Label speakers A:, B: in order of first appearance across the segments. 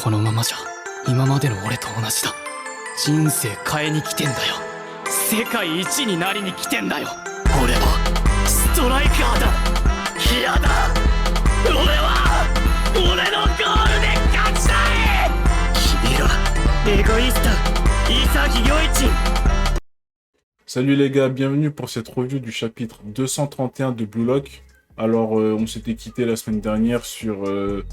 A: このままじゃ今までの俺と同じだ。人生変えに来てんだよ。世界一になりに来てんだよ。俺はストライカーだ。嫌だ。俺は俺のゴールで勝ちたい。君らエゴイスト潔良一。
B: Salut les gars, bienvenue pour cette review du chapitre 231 de Blue Lock. Alors, on s'était quitté la semaine dernière sur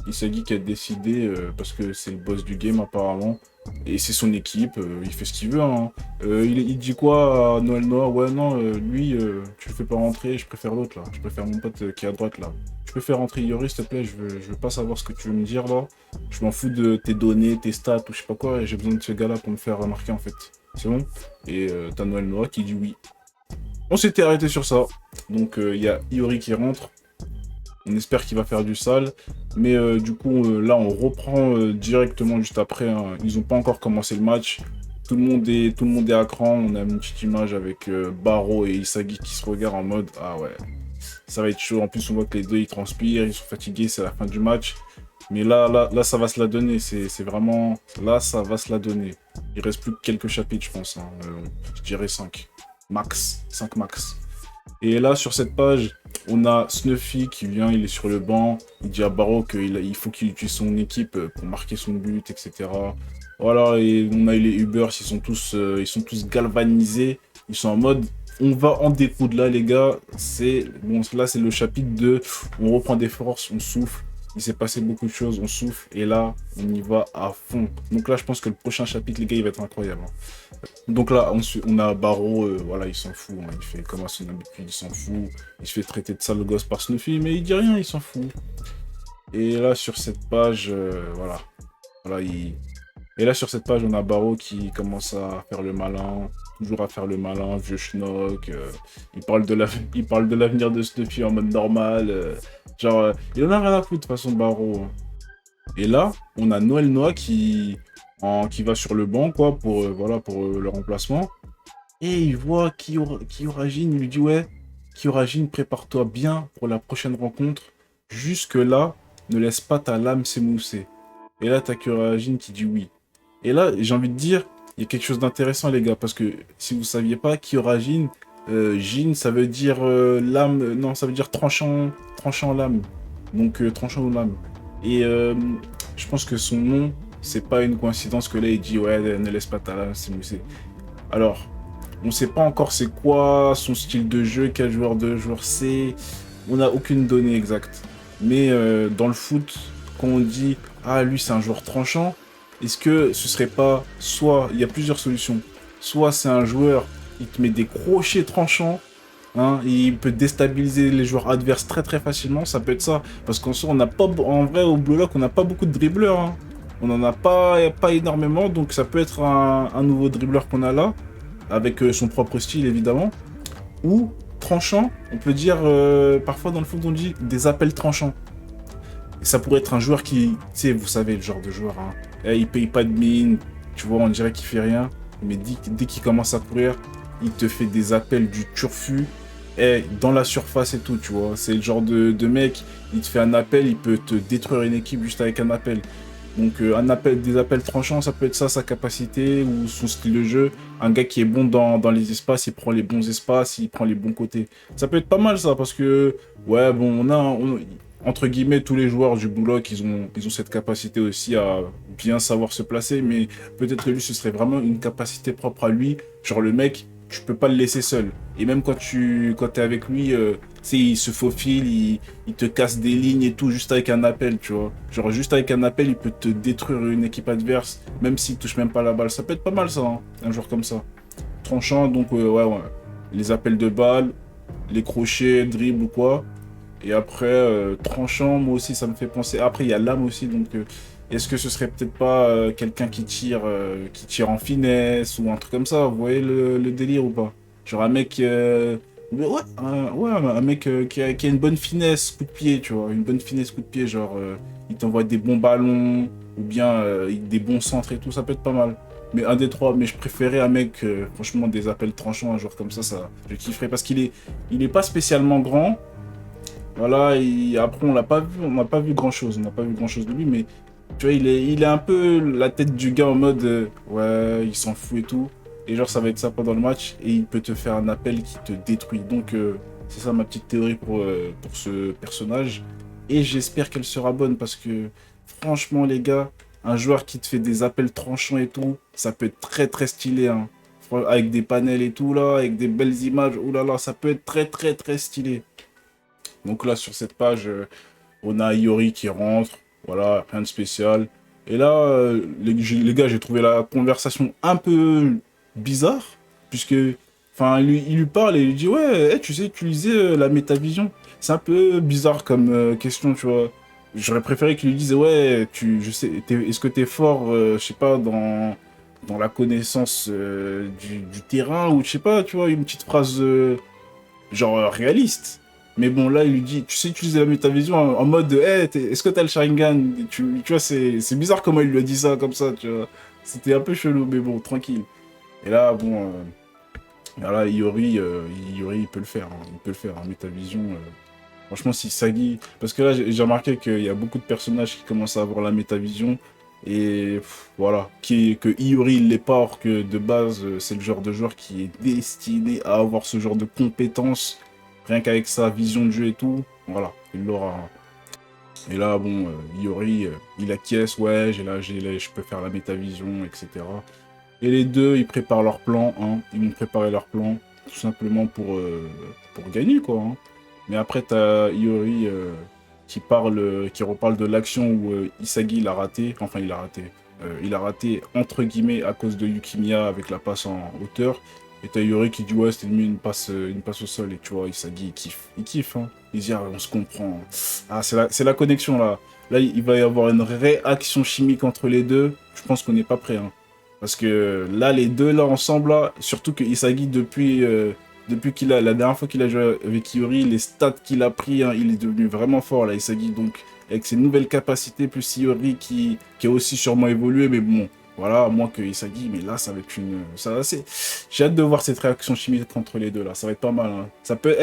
B: Isagi qui a décidé, parce que c'est le boss du game apparemment, et c'est son équipe, il fait ce qu'il veut. Hein. Il dit quoi à Noël Noah? Ouais, non, lui, tu le fais pas rentrer, je préfère l'autre là, je préfère mon pote qui est à droite là. Tu peux faire rentrer Iori s'il te plaît, je veux pas savoir ce que tu veux me dire là. Je m'en fous de tes données, tes stats ou je sais pas quoi, et j'ai besoin de ce gars là pour me faire remarquer en fait. C'est bon? Et t'as Noël Noah qui dit oui. On s'était arrêté sur ça. Donc il y a Iori qui rentre. On espère qu'il va faire du sale. Mais du coup, là, on reprend directement juste après. Hein. Ils n'ont pas encore commencé le match. Tout le monde est à cran. On a une petite image avec Baro et Isagi qui se regardent en mode « Ah ouais, ça va être chaud. » En plus, on voit que les deux, ils transpirent. Ils sont fatigués. C'est la fin du match. Mais là, ça va se la donner. C'est vraiment... Là, ça va se la donner. Il reste plus que quelques chapitres, je pense. Hein. Je dirais 5. Max. 5 max. Et là, sur cette page, on a Snuffy qui vient, il est sur le banc. Il dit à Baro qu'il faut qu'il utilise son équipe pour marquer son but, etc. Voilà, et on a les Ubers, ils sont tous galvanisés. Ils sont en mode, on va en découdre là, les gars. Bon, là, c'est le chapitre 2. On reprend des forces, on souffle. Il s'est passé beaucoup de choses, on souffle, et là, on y va à fond. Donc là, je pense que le prochain chapitre, les gars, il va être incroyable. Hein. Donc là, on a Baro, voilà, il s'en fout. Hein. Il fait comme à son habitude, il s'en fout. Il se fait traiter de sale gosse par Snuffy, mais il dit rien, il s'en fout. Et là, sur cette page, voilà. Et là, sur cette page, on a Baro qui commence à faire le malin. Toujours à faire le malin, vieux schnock. Il parle de l'avenir de Snuffy en mode normal. Genre, il en a rien à foutre de toute façon, Baro. Hein. Et là, on a Noël Noah qui va sur le banc, quoi, pour le remplacement. Et il voit Kyorajin, il lui dit, ouais, Kyorajin, prépare-toi bien pour la prochaine rencontre. Jusque-là, ne laisse pas ta lame s'émousser. Et là, t'as Kyorajin qui dit oui. Et là, j'ai envie de dire, il y a quelque chose d'intéressant, les gars, parce que si vous ne saviez pas, Kyorajin, Jin, ça veut dire lame, non, ça veut dire tranchant lame. Donc, tranchant ou lame. Et je pense que son nom, c'est pas une coïncidence que là, il dit, ouais, ne laisse pas ta lame s'émousser. Alors, on sait pas encore c'est quoi son style de jeu, quel joueur c'est. On n'a aucune donnée exacte. Mais dans le foot, quand on dit, ah, lui, c'est un joueur tranchant, est-ce que ce serait pas, soit, il y a plusieurs solutions, soit c'est un joueur, il te met des crochets tranchants, hein, et il peut déstabiliser les joueurs adverses très très facilement, ça peut être ça, parce qu'en soi, on n'a pas, en vrai, au Blue Lock, on n'a pas beaucoup de dribbleurs, hein. On n'en a pas énormément, donc ça peut être un nouveau dribbleur qu'on a là, avec son propre style évidemment, ou tranchant, on peut dire, parfois dans le foot on dit des appels tranchants. Et ça pourrait être un joueur qui, tu sais, vous savez le genre de joueur, hein. Il paye pas de mine, tu vois, on dirait qu'il fait rien. Mais dès qu'il commence à courir, il te fait des appels du turfu. Dans la surface et tout, tu vois. C'est le genre de mec, il te fait un appel, il peut te détruire une équipe juste avec un appel. Donc des appels tranchants, ça peut être ça, sa capacité ou son style de jeu. Un gars qui est bon dans les espaces, il prend les bons espaces, il prend les bons côtés. Ça peut être pas mal ça, parce que, ouais, bon, entre guillemets, tous les joueurs du Blue Lock, ils ont cette capacité aussi à bien savoir se placer, mais peut-être que lui, ce serait vraiment une capacité propre à lui. Genre le mec, tu peux pas le laisser seul. Et même quand t'es avec lui, tu sais, il se faufile, il te casse des lignes et tout, juste avec un appel, tu vois. Genre juste avec un appel, il peut te détruire une équipe adverse, même s'il touche même pas la balle. Ça peut être pas mal ça, hein, un joueur comme ça. Tranchant, donc ouais. Les appels de balle, les crochets, dribble ou quoi. Et après, tranchant, moi aussi, ça me fait penser... Après, il y a l'âme aussi, donc... est-ce que ce serait peut-être pas quelqu'un qui tire en finesse ou un truc comme ça? Vous voyez le délire ou pas? Genre un mec... un mec qui a une bonne finesse, coup de pied, tu vois. Une bonne finesse, coup de pied, genre... il t'envoie des bons ballons, ou bien des bons centres et tout, ça peut être pas mal. Mais un des trois, mais je préférais un mec, franchement, des appels tranchants, un joueur comme ça, je kifferais. Parce qu'il est pas spécialement grand. Voilà, et après on n'a pas vu grand chose de lui, mais Tu vois, il est un peu la tête du gars en mode ouais, il s'en fout et tout. Et genre, ça va être ça pendant le match. Et il peut te faire un appel qui te détruit. Donc, c'est ça ma petite théorie pour ce personnage. Et j'espère qu'elle sera bonne parce que, franchement, les gars, un joueur qui te fait des appels tranchants et tout, ça peut être très très stylé. Hein. Avec des panels et tout, là, avec des belles images. Oh là là, ça peut être très très très stylé. Donc là, sur cette page, on a Iori qui rentre. Voilà, rien de spécial. Et là, les gars, j'ai trouvé la conversation un peu bizarre. Puisque, enfin, il lui parle et il lui dit, ouais, tu sais utiliser la métavision. C'est un peu bizarre comme question, tu vois. J'aurais préféré qu'il lui dise, ouais, je sais, est-ce que t'es fort, je sais pas, dans la connaissance du terrain, ou je sais pas, tu vois, une petite phrase genre réaliste. Mais bon, là, il lui dit, tu sais utiliser la métavision en mode, hey, est-ce que t'as le Sharingan? Tu vois, c'est bizarre comment il lui a dit ça, comme ça, tu vois. C'était un peu chelou, mais bon, tranquille. Et là, bon, là, Iori, il peut le faire, hein, il peut le faire, hein, métavision. Franchement, si Sagi... Parce que là, j'ai remarqué qu'il y a beaucoup de personnages qui commencent à avoir la métavision. Et voilà, que Iori il l'est pas, or que de base, c'est le genre de joueur qui est destiné à avoir ce genre de compétences. Rien qu'avec sa vision de jeu et tout, voilà, il l'aura. Et là, bon, Iori, il acquiesce, ouais, je peux faire la métavision, etc. Et les deux, ils préparent leur plan, hein. Ils vont préparer leur plan, tout simplement pour gagner, quoi. Hein. Mais après, t'as Iori qui reparle de l'action où Isagi il a raté. Enfin, il a raté. Il a raté, entre guillemets, à cause de Yukimiya avec la passe en hauteur. Et t'as Iori qui dit, ouais, c'était mieux une passe au sol. Et tu vois, Isagi, il kiffe. Il kiffe, hein. Il dit, ah, on se comprend. Ah, c'est la connexion, là. Là, il va y avoir une réaction chimique entre les deux. Je pense qu'on n'est pas prêt, hein. Parce que là, les deux, là, ensemble, là, surtout que Isagi, depuis la dernière fois qu'il a joué avec Iori, les stats qu'il a pris, hein, il est devenu vraiment fort, là, Isagi. Donc, avec ses nouvelles capacités, plus Iori qui a aussi sûrement évolué, mais bon, voilà, moins que Isagi, mais là, ça va être une... J'ai hâte de voir cette réaction chimique entre les deux, là, ça va être pas mal. Hein. Ça peut...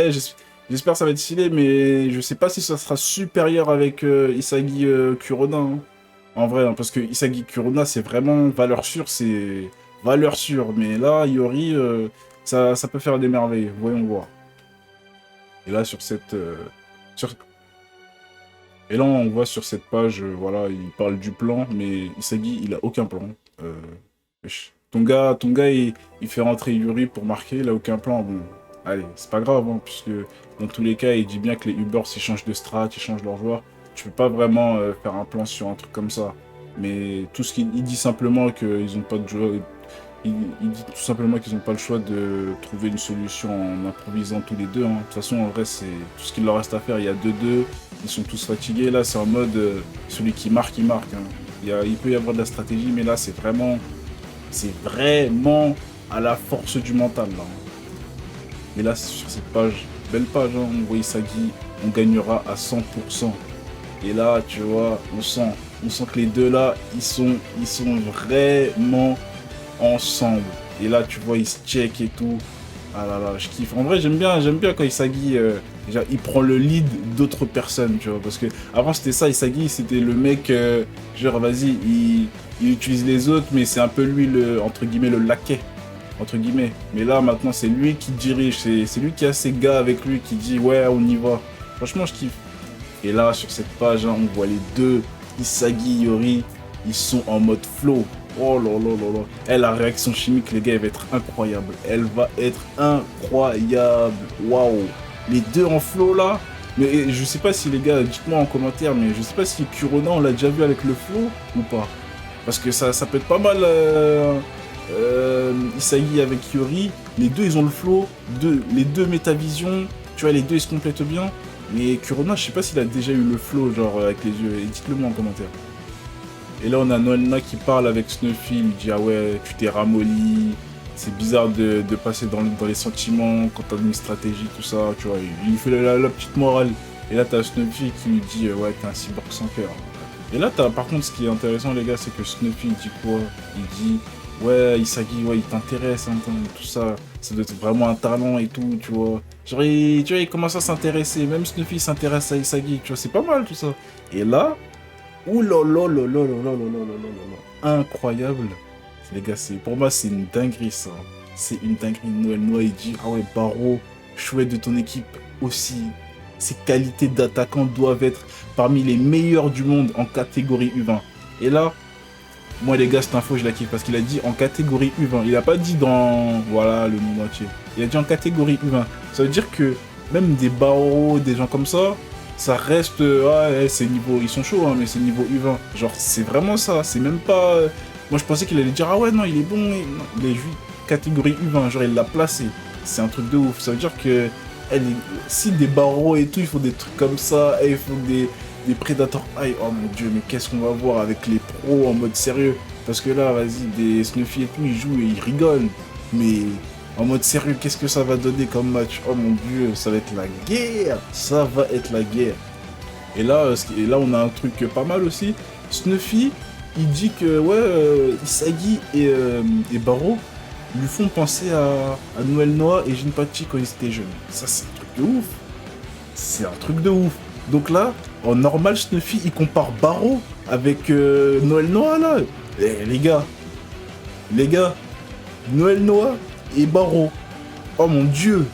B: j'espère que ça va être stylé, mais je sais pas si ça sera supérieur avec Isagi Kuroda, hein. En vrai, hein, parce que Isagi Kuroda, c'est vraiment valeur sûre, c'est valeur sûre. Mais là, Iori, ça peut faire des merveilles, voyons voir. Et là, sur- Et là, on voit sur cette page, voilà, il parle du plan, mais Isagi, il a aucun plan. Euh, ton gars il fait rentrer Yuri pour marquer, il a aucun plan. Bon, allez, c'est pas grave, hein, puisque dans tous les cas, il dit bien que les Ubers, ils changent de strat, ils changent leurs joueurs. Tu peux pas vraiment faire un plan sur un truc comme ça. Mais tout ce qu'il dit simplement qu'ils ont pas de joueur. Il dit tout simplement qu'ils n'ont pas le choix de trouver une solution en improvisant tous les deux. Hein. De toute façon, en vrai, c'est tout ce qu'il leur reste à faire. Il y a 2-2, ils sont tous fatigués. Là, c'est en mode celui qui marque, il marque. Hein. Il peut y avoir de la stratégie, mais là, c'est vraiment à la force du mental. Là. Et là, sur cette page, belle page, hein, on voit Isagi, on gagnera à 100%. Et là, tu vois, on sent que les deux là, ils sont vraiment ensemble. Et là, tu vois, ils se check et tout. Ah là là, je kiffe. En vrai, j'aime bien quand Isagi, il prend le lead d'autres personnes, tu vois. Parce que avant c'était ça, Isagi, c'était le mec, genre, vas-y, il utilise les autres, mais c'est un peu lui, entre guillemets, le laquais. Entre guillemets. Mais là, maintenant, c'est lui qui dirige. C'est lui qui a ses gars avec lui, qui dit, ouais, on y va. Franchement, je kiffe. Et là, sur cette page, hein, on voit les deux, Isagi, Iori, ils sont en mode flow. Oh là là là là. Eh, la réaction chimique, les gars, elle va être incroyable. Elle va être incroyable. Waouh. Les deux en flow, là. Mais je sais pas si, les gars, dites-moi en commentaire, mais je sais pas si Kuroda, on l'a déjà vu avec le flow ou pas. Parce que ça peut être pas mal, Isagi avec Iori. Les deux, ils ont le flow. Les deux métavision. Tu vois, les deux, ils se complètent bien. Mais Kuroda, je sais pas s'il a déjà eu le flow, genre, avec les yeux. Et dites-le moi en commentaire. Et là, on a Noelna qui parle avec Snuffy. Il lui dit, ah ouais, tu t'es ramolli. C'est bizarre de passer dans les sentiments quand t'as une stratégie, tout ça. Tu vois, il fait la petite morale. Et là, t'as Snuffy qui lui dit, ouais, t'es un cyborg sans cœur. Et là, par contre, ce qui est intéressant, les gars, c'est que Snuffy, il dit quoi? Il dit, ouais, Isagi, ouais, il t'intéresse, hein, tout ça. Ça doit être vraiment un talent et tout, tu vois. Genre, tu vois, il commence à s'intéresser. Même Snuffy s'intéresse à Isagi, tu vois, c'est pas mal tout ça. Et là, Ouh là là là là là là là là là là là. Incroyable. Les gars, pour moi, c'est une dinguerie, ça. C'est une dinguerie. Noël Noah, il dit, ah ouais, Barreau, chouette de ton équipe aussi. Ses qualités d'attaquant doivent être parmi les meilleures du monde en catégorie U20. Et là, moi, les gars, cette info, je la kiffe parce qu'il a dit en catégorie U20. Il a pas dit dans, voilà, le monde entier. Il a dit en catégorie U20. Ça veut dire que même des Barreau, des gens comme ça reste, ouais, c'est niveau, ils sont chauds, hein, mais c'est niveau U20. Genre, c'est vraiment ça. C'est même pas. Moi, je pensais qu'il allait dire, ah ouais, non, il est bon. Non, il est juste catégorie U20. Genre, il l'a placé. C'est un truc de ouf. Ça veut dire que si des barreaux et tout, il faut des trucs comme ça, et il faut des prédateurs. Aïe, oh mon dieu, mais qu'est-ce qu'on va voir avec les pros en mode sérieux? Parce que là, vas-y, des Snuffy et tout, ils jouent et ils rigolent. Mais en mode sérieux, qu'est-ce que ça va donner comme match? Oh mon dieu, ça va être la guerre. Ça va être la guerre. Et là, on a un truc pas mal aussi. Snuffy, il dit que ouais, Isagi et Baro lui font penser à Noël Noah et Jinpachi quand ils étaient jeunes. Ça, c'est un truc de ouf. C'est un truc de ouf. Donc là, en normal, Snuffy, il compare Baro avec Noël Noah, là. Eh, les gars, Noël Noah et Baro. Oh mon dieu.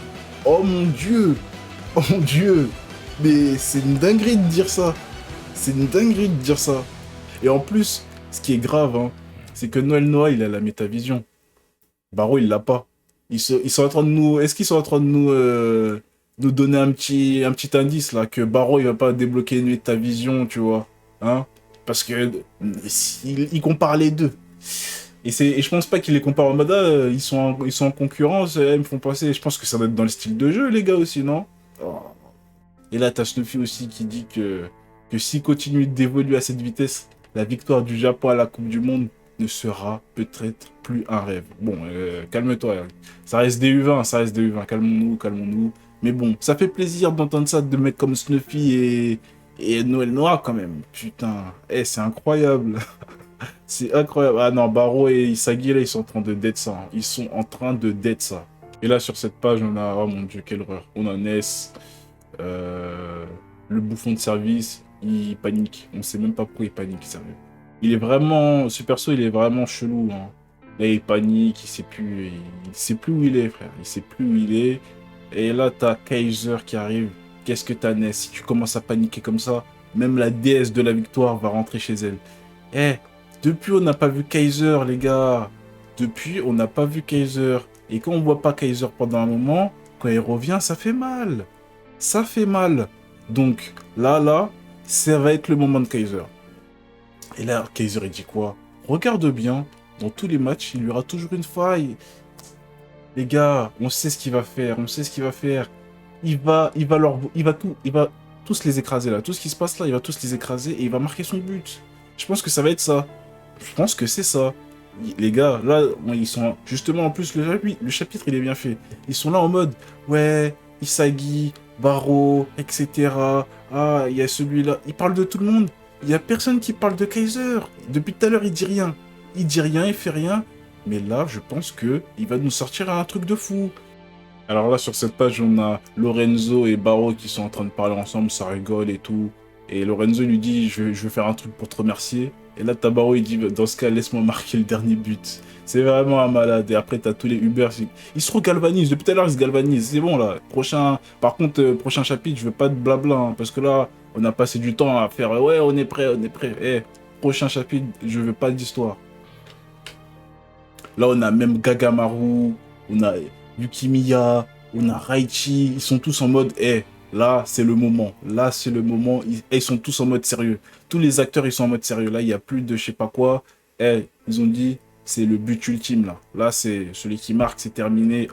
B: Oh mon dieu. Oh mon dieu. Mais c'est une dinguerie de dire ça. C'est une dinguerie de dire ça. Et en plus, ce qui est grave, hein, c'est que Noël Noah, il a la métavision. Baro, il l'a pas. Ils sont en train de nous. Est-ce qu'ils sont en train de nous donner un petit indice là que Baro, il va pas débloquer une métavision, tu vois, hein? Parce que il compare les deux. Et je pense pas qu'il les compare en mode ils sont en concurrence, ils me font passer. Je pense que ça doit être dans le style de jeu, les gars aussi, non? Oh. Et là, t'as Snuffy aussi qui dit que s'il continue d'évoluer à cette vitesse, la victoire du Japon à la Coupe du Monde ne sera peut-être plus un rêve. Bon, calme-toi. Ça reste des U20, ça reste des U20. Calmons-nous, calmons-nous. Mais bon, ça fait plaisir d'entendre ça de mecs comme Snuffy et Noël Noah quand même. Putain, c'est incroyable. C'est incroyable. Ah non, Baro et Isagi, là, ils sont en train de dead ça. Hein. Ils sont en train de dead ça. Et là, sur cette page, on a... Oh mon dieu, quelle horreur. On a Ness. Le bouffon de service, il panique. On sait même pas pourquoi il panique, sérieux. Il est vraiment... Ce perso, il est vraiment chelou. Hein. Là, il panique, il sait plus où il est, frère. Il sait plus où il est. Et là, t'as Kaiser qui arrive. Qu'est-ce que t'as, Ness? Si tu commences à paniquer comme ça, même la déesse de la victoire va rentrer chez elle. Depuis, on n'a pas vu Kaiser, les gars. Depuis, on n'a pas vu Kaiser. Et quand on voit pas Kaiser pendant un moment, quand il revient, ça fait mal. Ça fait mal. Donc, là, ça va être le moment de Kaiser. Et là, Kaiser, il dit quoi? Regarde bien, dans tous les matchs, il y aura toujours une faille. Les gars, on sait ce qu'il va faire, on sait ce qu'il va faire. Il va tous les écraser là. Tout ce qui se passe là, il va tous les écraser et il va marquer son but. Je pense que ça va être ça. Je pense que c'est ça. Les gars, là, ils sont... Justement, en plus, le chapitre, il est bien fait. Ils sont là en mode, ouais, Isagi, Baro, etc. Ah, il y a celui-là. Il parle de tout le monde. Il y a personne qui parle de Kaiser. Depuis tout à l'heure, il dit rien. Il dit rien, il fait rien. Mais là, je pense que il va nous sortir un truc de fou. Alors là, sur cette page, on a Lorenzo et Baro qui sont en train de parler ensemble, ça rigole et tout. Et Lorenzo lui dit, je vais faire un truc pour te remercier. Et là, Tabaro, il dit, dans ce cas, laisse-moi marquer le dernier but. C'est vraiment un malade. Et après, t'as tous les Uber. Ils se regalvanisent. Depuis tout à l'heure, ils se galvanisent. C'est bon, là. Par contre, prochain chapitre, je veux pas de blabla. Hein, parce que là, on a passé du temps à faire, ouais, on est prêt, on est prêt. Prochain chapitre, je veux pas d'histoire. Là, on a même Gagamaru, on a Yukimiya, on a Raichi. Ils sont tous en mode, là, c'est le moment. Là, c'est le moment. Ils sont tous en mode sérieux. Tous les acteurs, ils sont en mode sérieux. Là, il n'y a plus de je sais pas quoi. Ils ont dit, c'est le but ultime, là. Là, c'est celui qui marque, c'est terminé.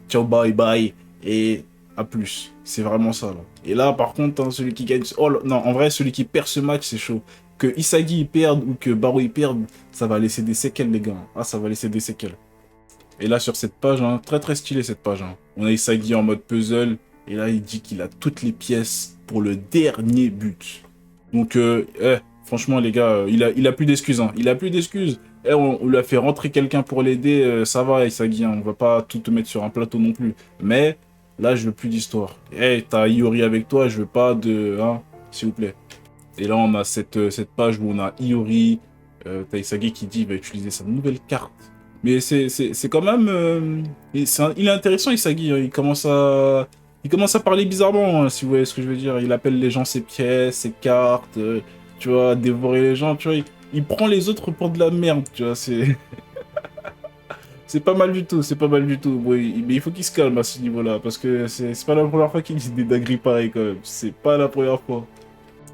B: Ciao, bye, bye. Et à plus. C'est vraiment ça, là. Et là, par contre, hein, celui qui gagne... Oh, non, en vrai, celui qui perd ce match, c'est chaud. Que Isagi il perde ou que Baro il perde, ça va laisser des séquelles, les gars. Ah, ça va laisser des séquelles. Et là, sur cette page, hein, très très stylé cette page. Hein. On a Isagi en mode puzzle. Et là, il dit qu'il a toutes les pièces pour le dernier but. Donc, franchement, les gars, il a plus d'excuses. Hein. Il a plus d'excuses. On lui a fait rentrer quelqu'un pour l'aider. Ça va, Isagi. Hein. On va pas tout te mettre sur un plateau non plus. Mais là, je veux plus d'histoire. T'as Iori avec toi. Je veux pas de... Hein, s'il vous plaît. Et là, on a cette page où on a Iori, t'as Isagi qui dit qu'il va utiliser sa nouvelle carte. Mais c'est quand même... il est intéressant, Isagi. Hein. Il commence à parler bizarrement, hein, si vous voyez ce que je veux dire. Il appelle les gens ses pièces, ses cartes, tu vois, dévorer les gens, tu vois. Il prend les autres pour de la merde, tu vois. C'est... C'est pas mal du tout, c'est pas mal du tout. Bon, mais il faut qu'il se calme à ce niveau-là, parce que c'est pas la première fois qu'il dit des dingueries pareilles quand même. C'est pas la première fois.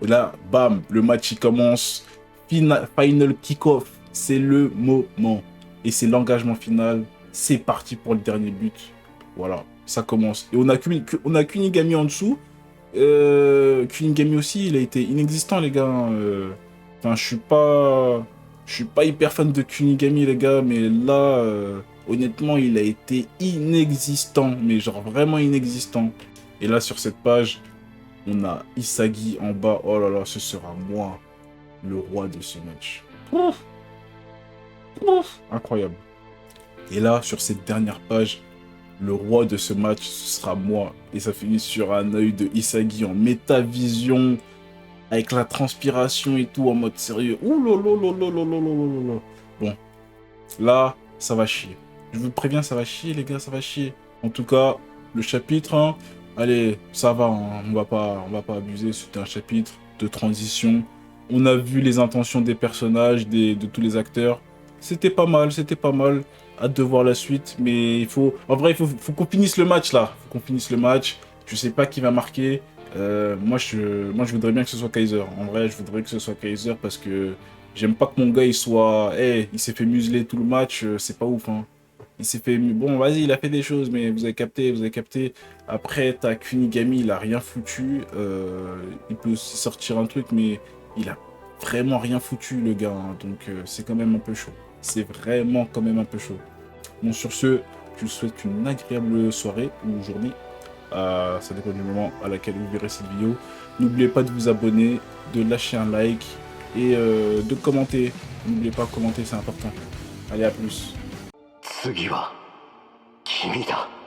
B: Et là, bam, le match il commence. Final kick-off, c'est le moment. Et c'est l'engagement final. C'est parti pour le dernier but. Voilà, ça commence. Et on a Kunigami en dessous. Kunigami aussi, il a été inexistant, les gars. Enfin, je suis pas hyper fan de Kunigami, les gars, mais là, honnêtement, il a été inexistant. Mais genre vraiment inexistant. Et là, sur cette page, on a Isagi en bas. Oh là là, ce sera moi, le roi de ce match. Ouf. Ouf. Incroyable. Et là, sur cette dernière page, le roi de ce match, ce sera moi. Et ça finit sur un œil de Isagi en métavision, avec la transpiration et tout, en mode sérieux. Ouh là là là là là là là là. Bon, là, ça va chier. Je vous préviens, ça va chier, les gars, ça va chier. En tout cas, le chapitre, hein, allez, ça va, hein, on va pas abuser. C'était un chapitre de transition. On a vu les intentions des personnages, de tous les acteurs. C'était pas mal, c'était pas mal. Hâte de voir la suite, mais il faut... En vrai, faut qu'on finisse le match, là. Faut qu'on finisse le match. Je sais pas qui va marquer. Moi, je voudrais bien que ce soit Kaiser. En vrai, je voudrais que ce soit Kaiser parce que j'aime pas que mon gars, il soit... Eh, il s'est fait museler tout le match, c'est pas ouf, hein. Il s'est fait... Bon, vas-y, il a fait des choses, mais vous avez capté, vous avez capté. Après, t'as Kunigami, il a rien foutu. Il peut aussi sortir un truc, mais il a vraiment rien foutu, le gars. Hein. Donc, c'est quand même un peu chaud. C'est vraiment quand même un peu chaud. Bon, sur ce, je vous souhaite une agréable soirée ou journée. Ça dépend du moment à laquelle vous verrez cette vidéo. N'oubliez pas de vous abonner, de lâcher un like et de commenter. N'oubliez pas de commenter, c'est important. Allez, à plus.
A: 次は君だ。